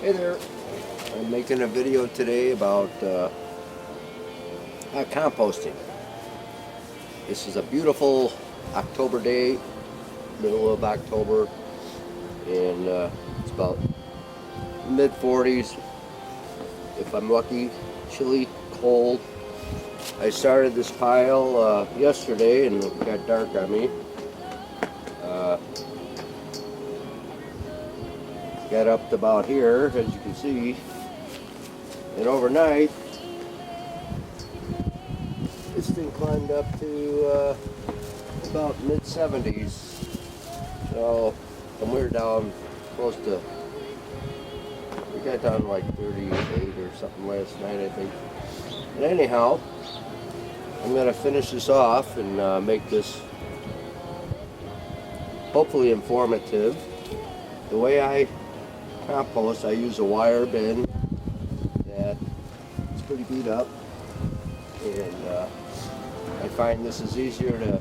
Hey there, I'm making a video today about composting. This is a beautiful October day, middle of October, and it's about mid 40s. If I'm lucky, chilly, cold. I started this pile yesterday and it got dark on me. Got up to about here, as you can see, and overnight this thing climbed up to about mid 70s. So, and we're down close to, we got down to like 38 or something last night, I think. And anyhow, I'm going to finish this off and make this hopefully informative. The way I compost, I use a wire bin that is pretty beat up, and I find this is easier to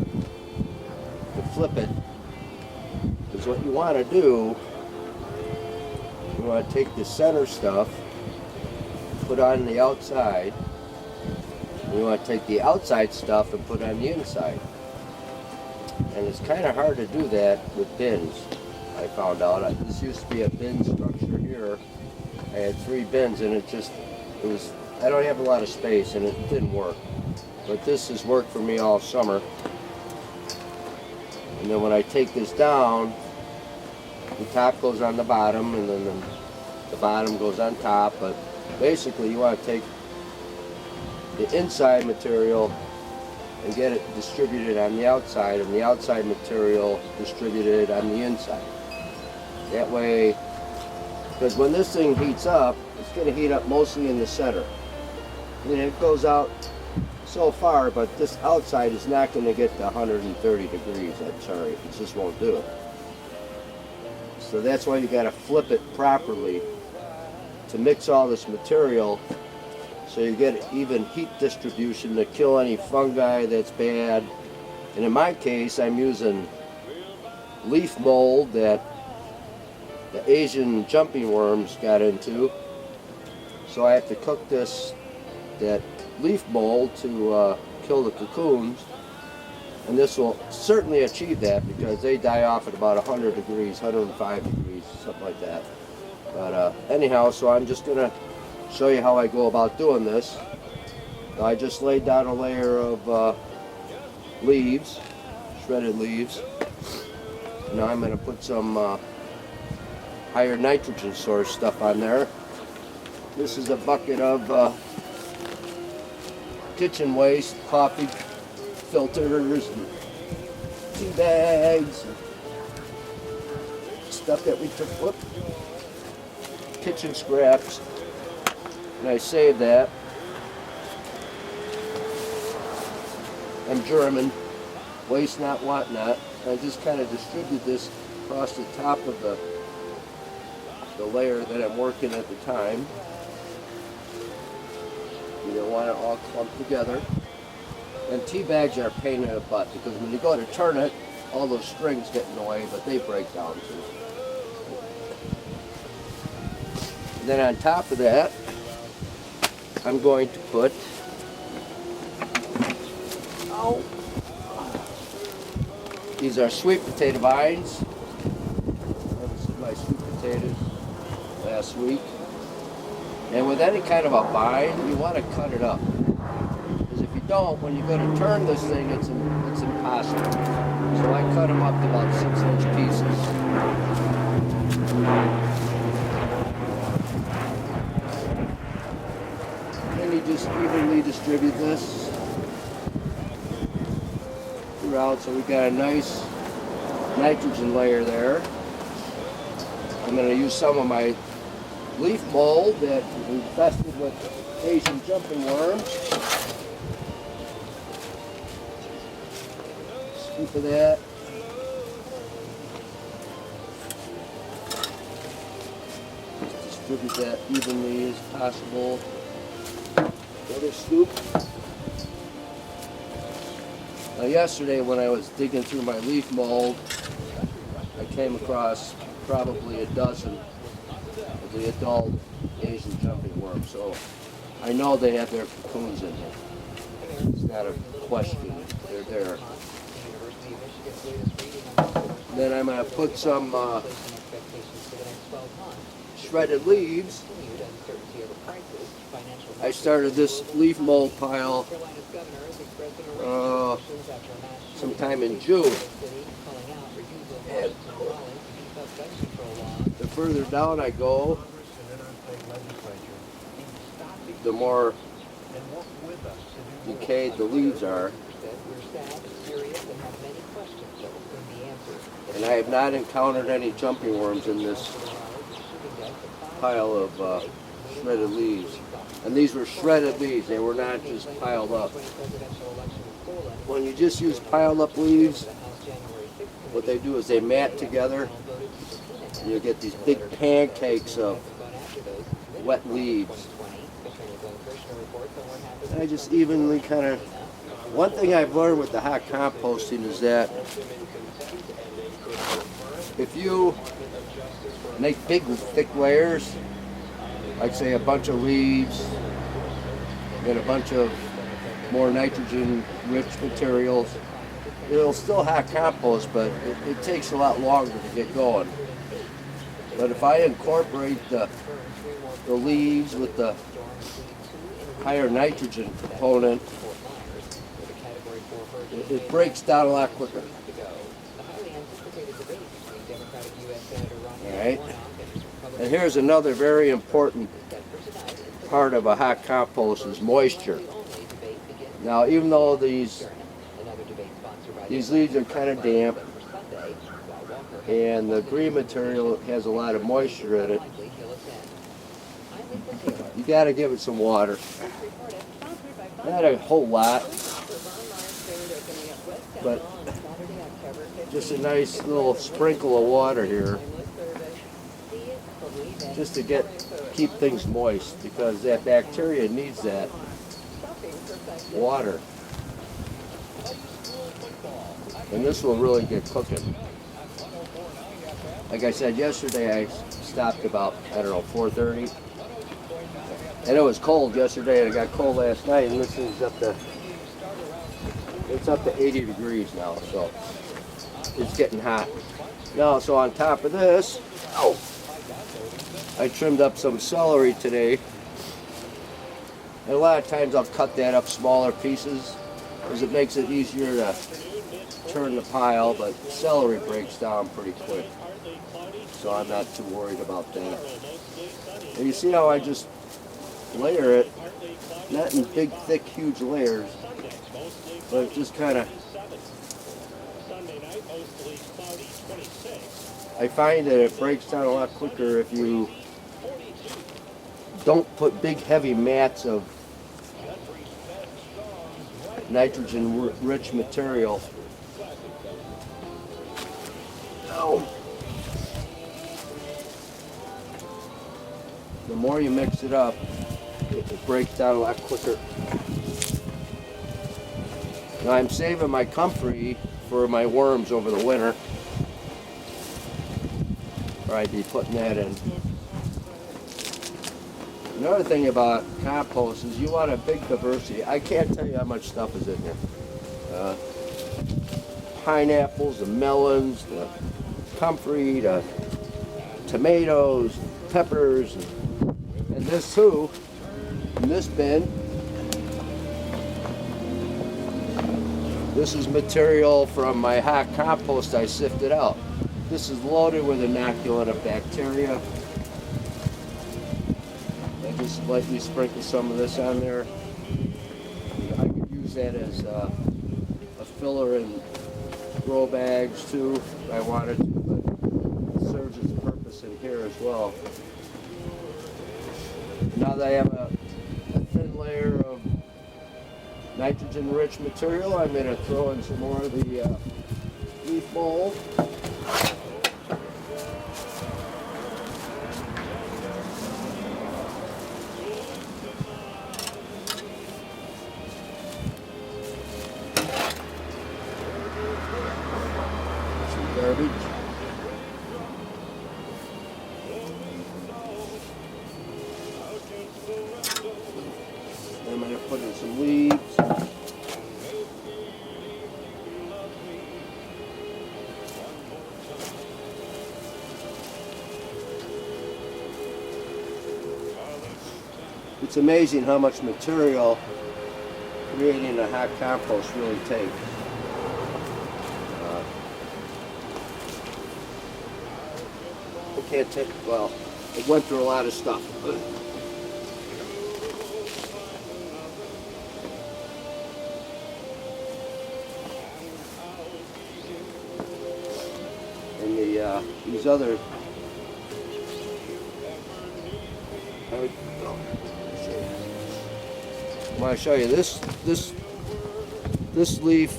flip it, because what you want to do, you want to take the center stuff, put on the outside, and you want to take the outside stuff and put on the inside. And it's kind of hard to do that with bins. I found out this used to be a bin structure here. I had 3 bins, and it was, I don't have a lot of space, and it didn't work. But this has worked for me all summer. And then when I take this down, the top goes on the bottom, and then the bottom goes on top. But basically, you want to take the inside material and get it distributed on the outside, and the outside material distributed on the inside. That way, because when this thing heats up, it's going to heat up mostly in the center. And it goes out so far, but this outside is not going to get to 130 degrees. I'm sorry, it just won't do it. So that's why you got to flip it properly to mix all this material, so you get even heat distribution to kill any fungi that's bad. And in my case, I'm using leaf mold that the Asian jumping worms got into. So I have to cook that leaf mold to kill the cocoons. And this will certainly achieve that, because they die off at about 100 degrees, 105 degrees, something like that. But anyhow, so I'm just going to show you how I go about doing this. I just laid down a layer of leaves, shredded leaves. Now I'm going to put some higher nitrogen source stuff on there. This is a bucket of kitchen waste, coffee filters, and tea bags, stuff that we took, kitchen scraps. And I save that. I'm German, waste not, want not. I just kind of distribute this across the top of the layer that I'm working at the time. You don't want it all clumped together. And tea bags are a pain in the butt, because when you go to turn it, all those strings get in the way, but they break down too. And then on top of that, I'm going to put these are sweet potato vines. This is my sweet potatoes last week. And with any kind of a vine, you want to cut it up, because if you don't, when you go to turn this thing, it's impossible. So I cut them up to about 6-inch pieces. You just evenly distribute this throughout, so we got a nice nitrogen layer there. I'm going to use some of my leaf mold that is infested with Asian jumping worms. Scoop of that. Just distribute that evenly as possible. Another scoop. Now yesterday, when I was digging through my leaf mold, I came across probably a dozen of the adult Asian jumping worm. So I know they have their cocoons in there. It's not a question. They're there. Then I'm going to put some shredded leaves. I started this leaf mold pile sometime in June. And the further down I go, the more decayed the leaves are. And I have not encountered any jumping worms in this pile of shredded leaves. And these were shredded leaves, they were not just piled up. When you just use piled up leaves, what they do is they mat together, and you get these big pancakes of wet leaves. And I just evenly kind of, one thing I've learned with the hot composting is that if you make big thick layers, like say a bunch of leaves and a bunch of more nitrogen rich materials, it'll still hot compost, but it takes a lot longer to get going. But if I incorporate the leaves with the higher nitrogen component, it breaks down a lot quicker. Alright, and here's another very important part of a hot compost is moisture. Now, even though these leaves are kind of damp and the green material has a lot of moisture in it, you got to give it some water. Not a whole lot, but just a nice little sprinkle of water here, just to keep things moist, because that bacteria needs that water. And this will really get cooking. Like I said yesterday, I stopped about, I don't know, 4:30. And it was cold yesterday, and it got cold last night, and this is up to 80 degrees now, so it's getting hot. Now, so on top of this, I trimmed up some celery today. And a lot of times I'll cut that up smaller pieces because it makes it easier to turn the pile, but celery breaks down pretty quick. So I'm not too worried about that. And you see how I just layer it, not in big, thick, huge layers, but just kind of, I find that it breaks down a lot quicker if you don't put big, heavy mats of nitrogen-rich material. The more you mix it up, it breaks down a lot quicker. Now I'm saving my comfrey for my worms over the winter. Or I'd be putting that in. Another thing about compost is you want a big diversity. I can't tell you how much stuff is in here. Pineapples, the melons, the comfrey, the tomatoes, peppers, and this too, in this bin. This is material from my hot compost I sifted out. This is loaded with inoculant of bacteria. I just lightly sprinkle some of this on there. I could use that as a filler in grow bags too, if I wanted to, but it serves its purpose in here as well. Now that I have a thin layer of nitrogen-rich material, I'm going to throw in some more of the leaf mold. Some garbage. it's amazing how much material creating a hot compost really takes. I can't take, well, it went through a lot of stuff. And these other, I want to show you this leaf,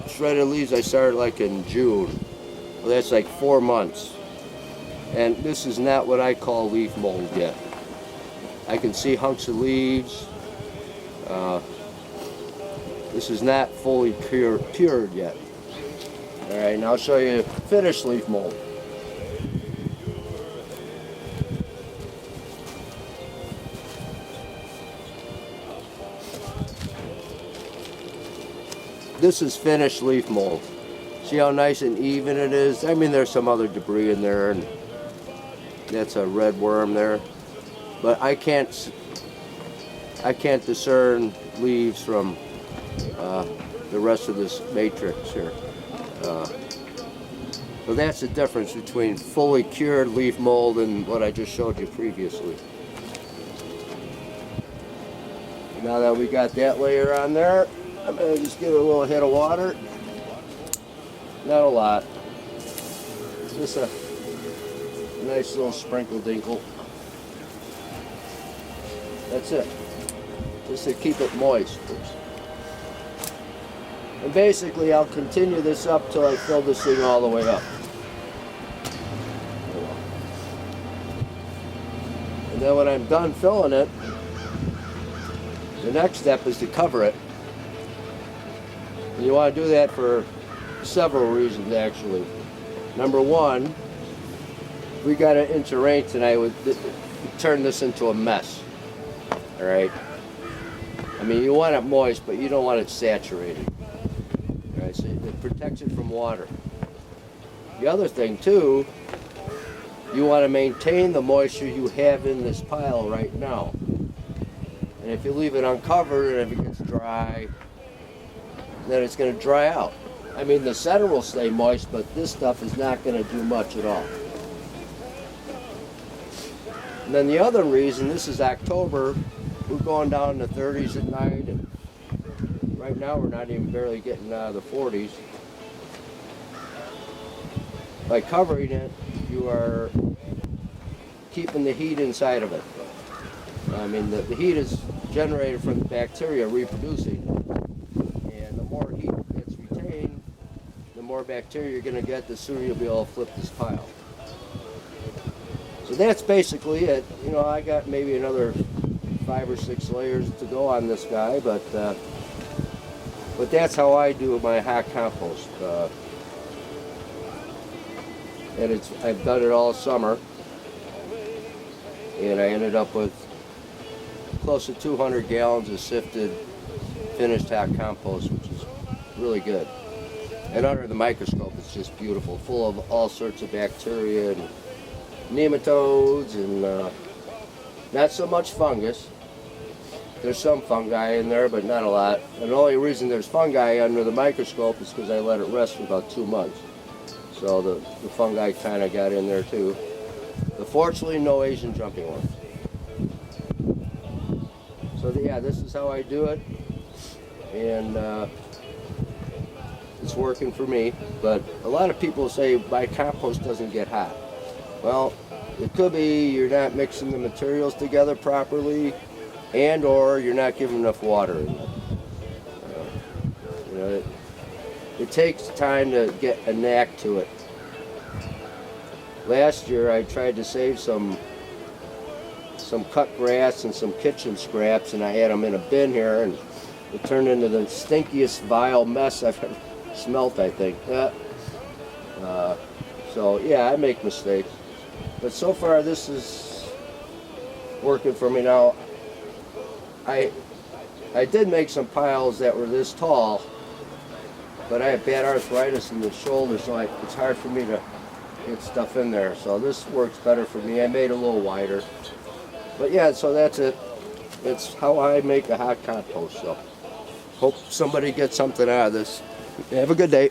shredded leaves I started like in June. Well, that's like 4 months. And this is not what I call leaf mold yet. I can see hunks of leaves. This is not fully cured yet. All right, now I'll show you finished leaf mold. This is finished leaf mold. See how nice and even it is? I mean, there's some other debris in there, and that's a red worm there. But I can't discern leaves from the rest of this matrix here. So that's the difference between fully cured leaf mold and what I just showed you previously. Now that we got that layer on there, I'm going to just give it a little hit of water. Not a lot. Just a nice little sprinkle dinkle. That's it. Just to keep it moist. And basically I'll continue this up till I fill this thing all the way up. And then when I'm done filling it, the next step is to cover it. And you want to do that for several reasons, actually. Number one, if we got an inch of rain tonight, would turn this into a mess. All right. I mean, you want it moist, but you don't want it saturated. All right, so it protects it from water. The other thing too, you want to maintain the moisture you have in this pile right now. And if you leave it uncovered and if it gets dry, then it's going to dry out. I mean, the center will stay moist, but this stuff is not going to do much at all. And then the other reason, this is October, we're going down in the 30s at night, and right now we're not even barely getting out of the 40s. By covering it, you are keeping the heat inside of it. I mean, the heat is generated from the bacteria reproducing, and the more heat gets retained, the more bacteria you're going to get, the sooner you'll be able to flip this pile. So that's basically it. You know, I got maybe another 5 or 6 layers to go on this guy, but that's how I do my hot compost. And I've done it all summer, and I ended up with close to 200 gallons of sifted, finished hot compost, which is really good. And under the microscope, it's just beautiful, full of all sorts of bacteria and nematodes, and not so much fungus. There's some fungi in there, but not a lot. And the only reason there's fungi under the microscope is because I let it rest for about 2 months. So the fungi kind of got in there too. But fortunately, no Asian jumping worms. So yeah, this is how I do it, and it's working for me. But a lot of people say my compost doesn't get hot. Well, it could be you're not mixing the materials together properly, and or you're not giving enough water in it. You know, it takes time to get a knack to it. Last year I tried to save some cut grass and some kitchen scraps, and I had them in a bin here, and it turned into the stinkiest vile mess I've ever smelt, I think. So yeah, I make mistakes, but so far this is working for me. Now I did make some piles that were this tall, but I have bad arthritis in the shoulder, so it's hard for me to get stuff in there. So this works better for me. I made it a little wider. But yeah, so that's it. it's how I make a hot compost. So hope somebody gets something out of this. Have a good day.